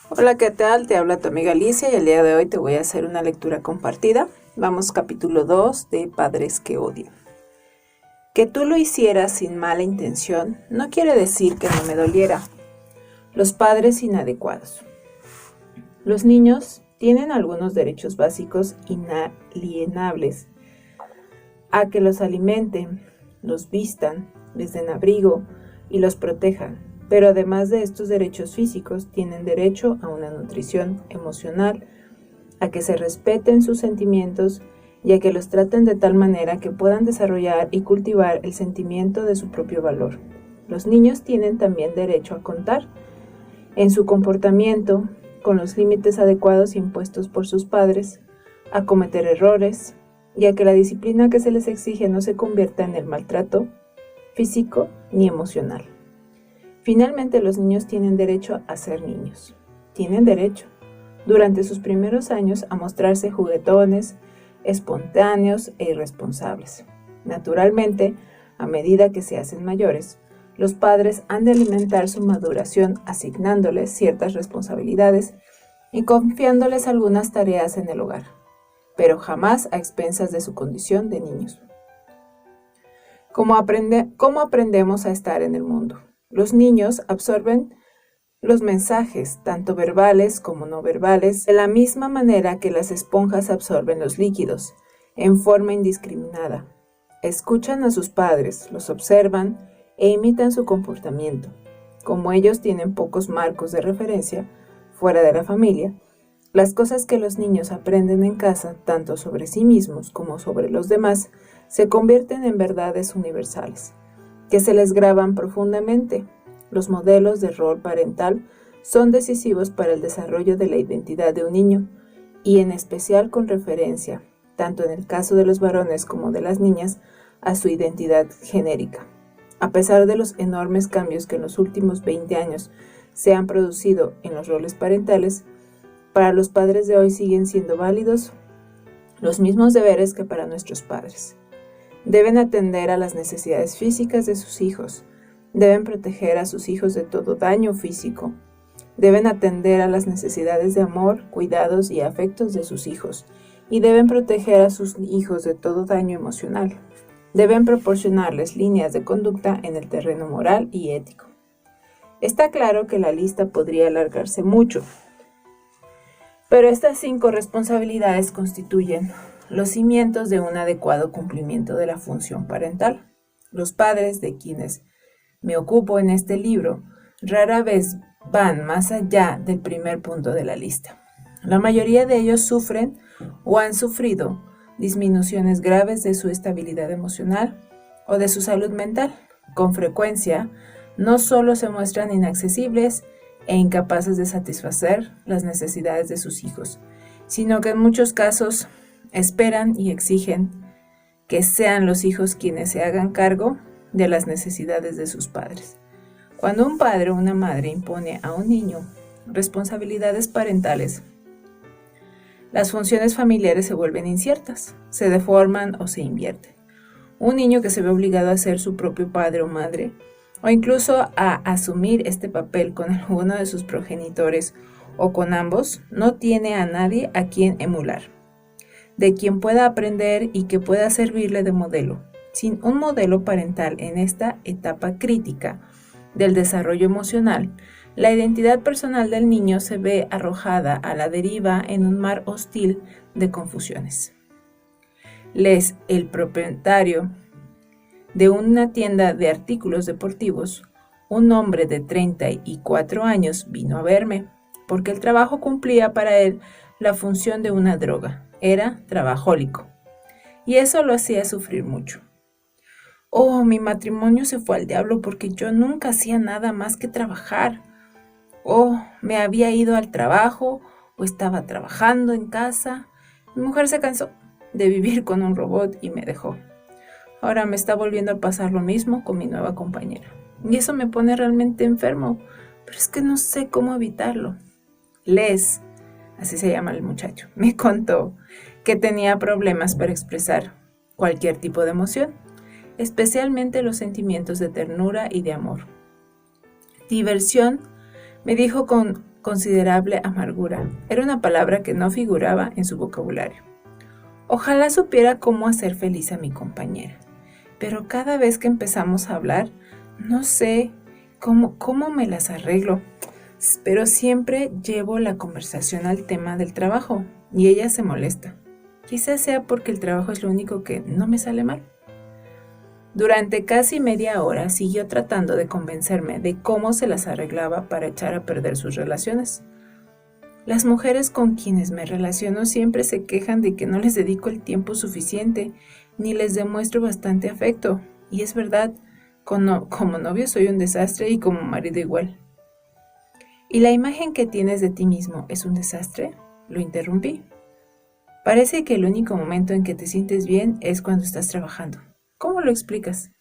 Hola, ¿qué tal? Te habla tu amiga Alicia y el día de hoy te voy a hacer una lectura compartida. Vamos capítulo 2 de Padres que odian. Que tú lo hicieras sin mala intención no quiere decir que no me doliera. Los padres inadecuados. Los niños tienen algunos derechos básicos inalienables a que los alimenten, los vistan, les den abrigo y los protejan. Pero además de estos derechos físicos, tienen derecho a una nutrición emocional, a que se respeten sus sentimientos y a que los traten de tal manera que puedan desarrollar y cultivar el sentimiento de su propio valor. Los niños tienen también derecho a contar en su comportamiento con los límites adecuados impuestos por sus padres, a cometer errores y a que la disciplina que se les exige no se convierta en el maltrato físico ni emocional. Finalmente, los niños tienen derecho a ser niños. Tienen derecho, durante sus primeros años, a mostrarse juguetones, espontáneos e irresponsables. Naturalmente, a medida que se hacen mayores, los padres han de alimentar su maduración asignándoles ciertas responsabilidades y confiándoles algunas tareas en el hogar, pero jamás a expensas de su condición de niños. ¿Cómo aprendemos a estar en el mundo? Los niños absorben los mensajes, tanto verbales como no verbales, de la misma manera que las esponjas absorben los líquidos, en forma indiscriminada. Escuchan a sus padres, los observan e imitan su comportamiento. Como ellos tienen pocos marcos de referencia fuera de la familia, las cosas que los niños aprenden en casa, tanto sobre sí mismos como sobre los demás, se convierten en verdades universales, que se les graban profundamente. Los modelos de rol parental son decisivos para el desarrollo de la identidad de un niño, y en especial con referencia, tanto en el caso de los varones como de las niñas, a su identidad genérica. A pesar de los enormes cambios que en los últimos 20 años se han producido en los roles parentales, para los padres de hoy siguen siendo válidos los mismos deberes que para nuestros padres. Deben atender a las necesidades físicas de sus hijos, deben proteger a sus hijos de todo daño físico, deben atender a las necesidades de amor, cuidados y afectos de sus hijos, y deben proteger a sus hijos de todo daño emocional. Deben proporcionarles líneas de conducta en el terreno moral y ético. Está claro que la lista podría alargarse mucho, pero estas 5 responsabilidades constituyen los cimientos de un adecuado cumplimiento de la función parental. Los padres de quienes me ocupo en este libro rara vez van más allá del primer punto de la lista. La mayoría de ellos sufren o han sufrido disminuciones graves de su estabilidad emocional o de su salud mental. Con frecuencia, no solo se muestran inaccesibles e incapaces de satisfacer las necesidades de sus hijos, sino que en muchos casos esperan y exigen que sean los hijos quienes se hagan cargo de las necesidades de sus padres. Cuando un padre o una madre impone a un niño responsabilidades parentales, las funciones familiares se vuelven inciertas, se deforman o se invierten. Un niño que se ve obligado a ser su propio padre o madre, o incluso a asumir este papel con alguno de sus progenitores o con ambos, no tiene a nadie a quien emular, de quien pueda aprender y que pueda servirle de modelo. Sin un modelo parental en esta etapa crítica del desarrollo emocional, la identidad personal del niño se ve arrojada a la deriva en un mar hostil de confusiones. El propietario de una tienda de artículos deportivos, un hombre de 34 años, vino a verme, porque el trabajo cumplía para él la función de una droga. Era trabajólico, y eso lo hacía sufrir mucho. Oh, mi matrimonio se fue al diablo porque yo nunca hacía nada más que trabajar. Oh, me había ido al trabajo o estaba trabajando en casa. Mi mujer se cansó de vivir con un robot y me dejó. Ahora me está volviendo a pasar lo mismo con mi nueva compañera. Y eso me pone realmente enfermo, pero es que no sé cómo evitarlo. Les, así se llama el muchacho, me contó que tenía problemas para expresar cualquier tipo de emoción, especialmente los sentimientos de ternura y de amor. Diversión, me dijo con considerable amargura. Era una palabra que no figuraba en su vocabulario. Ojalá supiera cómo hacer feliz a mi compañera, pero cada vez que empezamos a hablar, no sé cómo me las arreglo, pero siempre llevo la conversación al tema del trabajo y ella se molesta. Quizás sea porque el trabajo es lo único que no me sale mal. Durante casi media hora siguió tratando de convencerme de cómo se las arreglaba para echar a perder sus relaciones. Las mujeres con quienes me relaciono siempre se quejan de que no les dedico el tiempo suficiente, ni les demuestro bastante afecto. Y es verdad, como novio soy un desastre y como marido igual. ¿Y la imagen que tienes de ti mismo es un desastre? Lo interrumpí. Parece que el único momento en que te sientes bien es cuando estás trabajando. ¿Cómo lo explicas?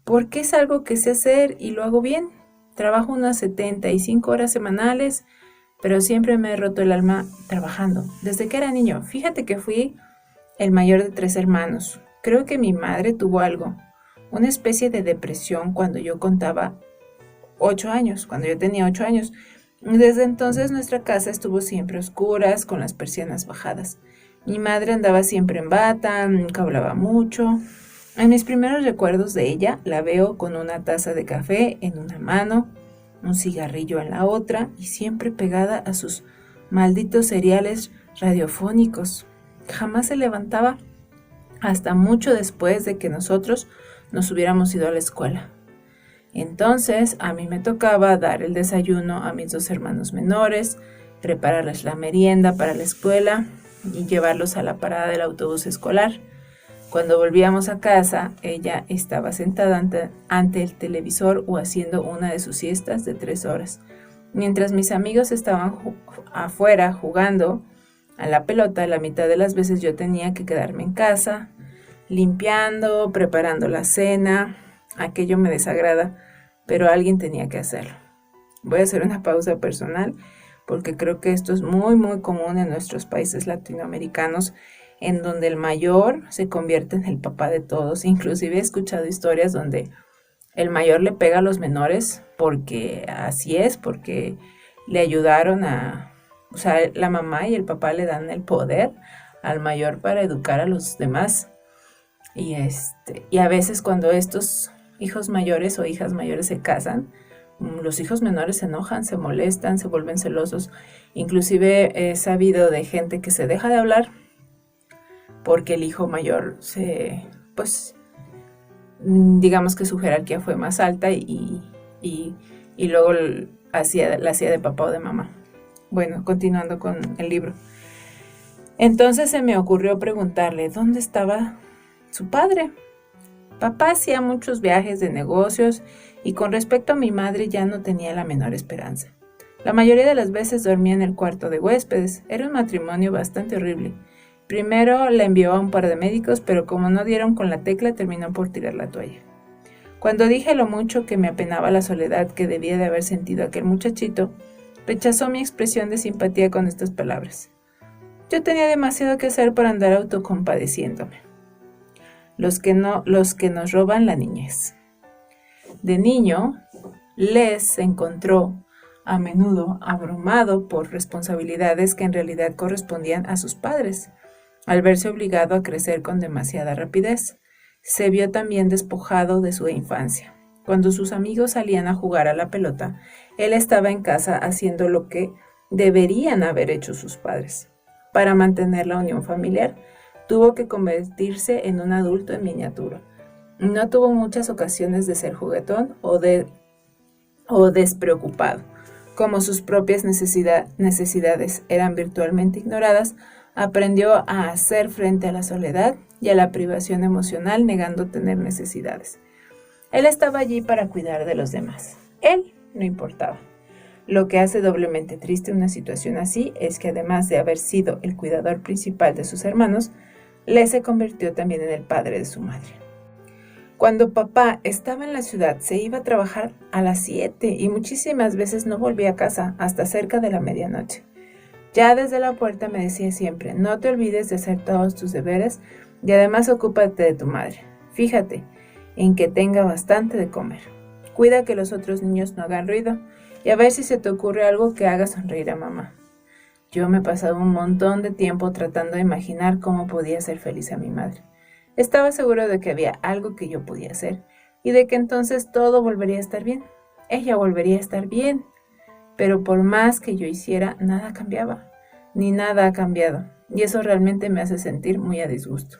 Porque es algo que sé hacer y lo hago bien. Trabajo unas 75 horas semanales, pero siempre me he roto el alma trabajando, desde que era niño. Fíjate que fui el mayor de 3 hermanos. Creo que mi madre tuvo algo, una especie de depresión cuando yo tenía 8 años. Desde entonces nuestra casa estuvo siempre a oscuras, con las persianas bajadas. Mi madre andaba siempre en bata, nunca hablaba mucho. En mis primeros recuerdos de ella, la veo con una taza de café en una mano, un cigarrillo en la otra y siempre pegada a sus malditos seriales radiofónicos. Jamás se levantaba hasta mucho después de que nosotros nos hubiéramos ido a la escuela. Entonces a mí me tocaba dar el desayuno a mis 2 hermanos menores, prepararles la merienda para la escuela y llevarlos a la parada del autobús escolar. Cuando volvíamos a casa, ella estaba sentada ante el televisor o haciendo una de sus siestas de 3 horas. Mientras mis amigos estaban afuera jugando a la pelota, la mitad de las veces yo tenía que quedarme en casa, limpiando, preparando la cena. Aquello me desagrada, pero alguien tenía que hacerlo. Voy a hacer una pausa personal porque creo que esto es muy, muy común en nuestros países latinoamericanos, en donde el mayor se convierte en el papá de todos. Inclusive he escuchado historias donde el mayor le pega a los menores porque así es, porque le ayudaron o sea, la mamá y el papá le dan el poder al mayor para educar a los demás. Y a veces cuando estos hijos mayores o hijas mayores se casan, los hijos menores se enojan, se molestan, se vuelven celosos. Inclusive he sabido de gente que se deja de hablar porque el hijo mayor digamos que su jerarquía fue más alta y luego la hacía de papá o de mamá. Bueno, continuando con el libro. Entonces se me ocurrió preguntarle dónde estaba su padre. Papá hacía muchos viajes de negocios y con respecto a mi madre ya no tenía la menor esperanza. La mayoría de las veces dormía en el cuarto de huéspedes. Era un matrimonio bastante horrible. Primero la envió a un par de médicos, pero como no dieron con la tecla, terminó por tirar la toalla. Cuando dije lo mucho que me apenaba la soledad que debía de haber sentido aquel muchachito, rechazó mi expresión de simpatía con estas palabras. Yo tenía demasiado que hacer para andar autocompadeciéndome. Los que nos roban la niñez. De niño, Les se encontró a menudo abrumado por responsabilidades que en realidad correspondían a sus padres. Al verse obligado a crecer con demasiada rapidez, se vio también despojado de su infancia. Cuando sus amigos salían a jugar a la pelota, él estaba en casa haciendo lo que deberían haber hecho sus padres. Para mantener la unión familiar, tuvo que convertirse en un adulto en miniatura. No tuvo muchas ocasiones de ser juguetón o despreocupado. Como sus propias necesidades eran virtualmente ignoradas, aprendió a hacer frente a la soledad y a la privación emocional negando tener necesidades. Él estaba allí para cuidar de los demás. Él no importaba. Lo que hace doblemente triste una situación así es que además de haber sido el cuidador principal de sus hermanos, Les se convirtió también en el padre de su madre. Cuando papá estaba en la ciudad, se iba a trabajar a las 7 y muchísimas veces no volvía a casa hasta cerca de la medianoche. Ya desde la puerta me decía siempre, no te olvides de hacer todos tus deberes y además ocúpate de tu madre. Fíjate en que tenga bastante de comer. Cuida que los otros niños no hagan ruido y a ver si se te ocurre algo que haga sonreír a mamá. Yo me he pasado un montón de tiempo tratando de imaginar cómo podía hacer feliz a mi madre. Estaba seguro de que había algo que yo podía hacer y de que entonces todo volvería a estar bien. Ella volvería a estar bien. Pero por más que yo hiciera, nada cambiaba, ni nada ha cambiado, y eso realmente me hace sentir muy a disgusto.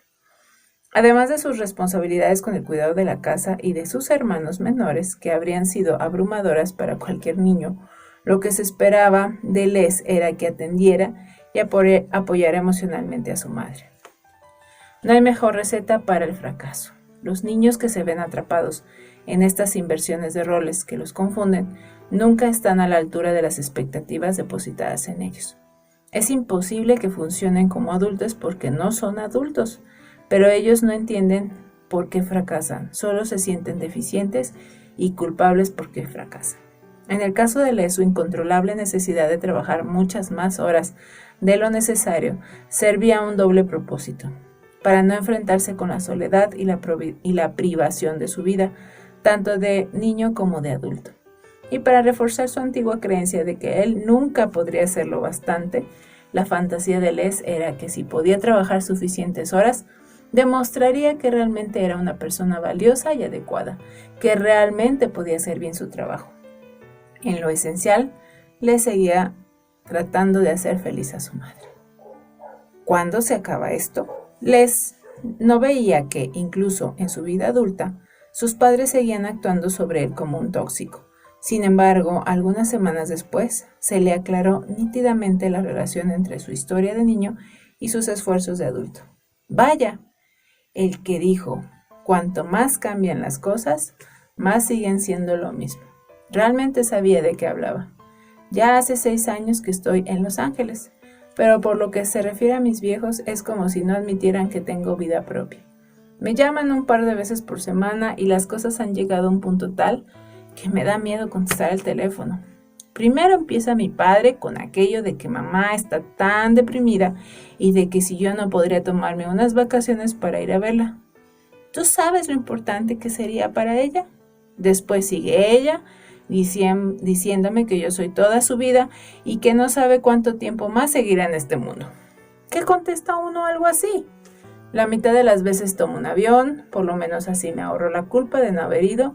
Además de sus responsabilidades con el cuidado de la casa y de sus hermanos menores, que habrían sido abrumadoras para cualquier niño, lo que se esperaba de Les era que atendiera y apoyara emocionalmente a su madre. No hay mejor receta para el fracaso. Los niños que se ven atrapados en estas inversiones de roles que los confunden nunca están a la altura de las expectativas depositadas en ellos. Es imposible que funcionen como adultos porque no son adultos, pero ellos no entienden por qué fracasan, solo se sienten deficientes y culpables porque fracasan. En el caso de Les, su incontrolable necesidad de trabajar muchas más horas de lo necesario servía a un doble propósito: para no enfrentarse con la soledad y la privación de su vida, tanto de niño como de adulto, y para reforzar su antigua creencia de que él nunca podría hacerlo bastante. La fantasía de Les era que si podía trabajar suficientes horas, demostraría que realmente era una persona valiosa y adecuada, que realmente podía hacer bien su trabajo. En lo esencial, Les seguía tratando de hacer feliz a su madre. ¿Cuándo se acaba esto? Les no veía que, incluso en su vida adulta, sus padres seguían actuando sobre él como un tóxico. Sin embargo, algunas semanas después, se le aclaró nítidamente la relación entre su historia de niño y sus esfuerzos de adulto. Vaya, el que dijo, cuanto más cambian las cosas, más siguen siendo lo mismo. Realmente sabía de qué hablaba. Ya hace 6 años que estoy en Los Ángeles, pero por lo que se refiere a mis viejos, es como si no admitieran que tengo vida propia. Me llaman un par de veces por semana y las cosas han llegado a un punto tal que me da miedo contestar el teléfono. Primero empieza mi padre con aquello de que mamá está tan deprimida y de que si yo no podría tomarme unas vacaciones para ir a verla. ¿Tú sabes lo importante que sería para ella? Después sigue ella diciéndome que yo soy toda su vida y que no sabe cuánto tiempo más seguirá en este mundo. ¿Qué contesta uno algo así? La mitad de las veces tomo un avión, por lo menos así me ahorro la culpa de no haber ido,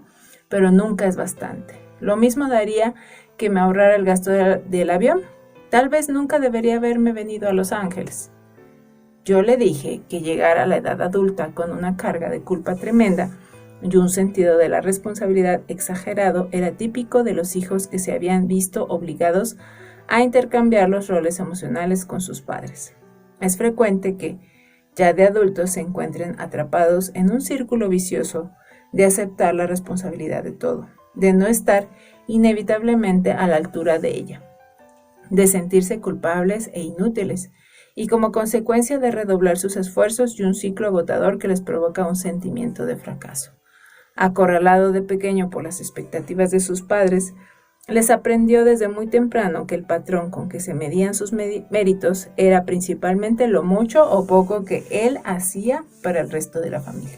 pero nunca es bastante. Lo mismo daría que me ahorrara el gasto del avión. Tal vez nunca debería haberme venido a Los Ángeles. Yo le dije que llegar a la edad adulta con una carga de culpa tremenda y un sentido de la responsabilidad exagerado era típico de los hijos que se habían visto obligados a intercambiar los roles emocionales con sus padres. Es frecuente que, ya de adultos, se encuentren atrapados en un círculo vicioso de aceptar la responsabilidad de todo, de no estar inevitablemente a la altura de ella, de sentirse culpables e inútiles, y como consecuencia de redoblar sus esfuerzos y un ciclo agotador que les provoca un sentimiento de fracaso. Acorralado de pequeño por las expectativas de sus padres, les aprendió desde muy temprano que el patrón con que se medían sus méritos era principalmente lo mucho o poco que él hacía para el resto de la familia.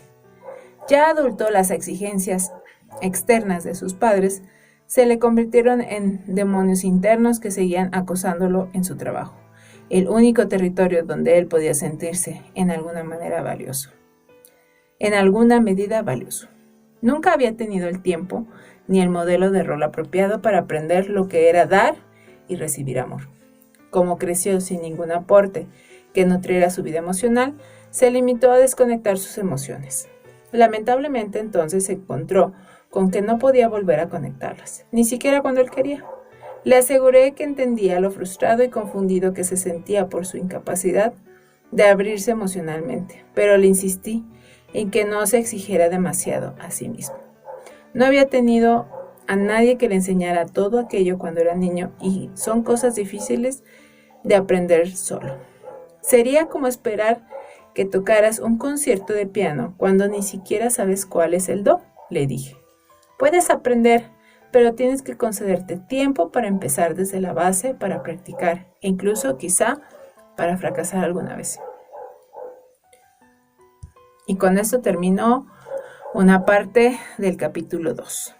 Ya adulto, las exigencias externas de sus padres se le convirtieron en demonios internos que seguían acosándolo en su trabajo, el único territorio donde él podía sentirse en alguna medida valioso. Nunca había tenido el tiempo ni el modelo de rol apropiado para aprender lo que era dar y recibir amor. Como creció sin ningún aporte que nutriera su vida emocional, se limitó a desconectar sus emociones. Lamentablemente, entonces se encontró con que no podía volver a conectarlas, ni siquiera cuando él quería. Le aseguré que entendía lo frustrado y confundido que se sentía por su incapacidad de abrirse emocionalmente, pero le insistí en que no se exigiera demasiado a sí mismo. No había tenido a nadie que le enseñara todo aquello cuando era niño y son cosas difíciles de aprender solo. Sería como esperar que tocaras un concierto de piano cuando ni siquiera sabes cuál es el do, le dije. Puedes aprender, pero tienes que concederte tiempo para empezar desde la base, para practicar e incluso quizá para fracasar alguna vez. Y con esto terminó una parte del capítulo 2.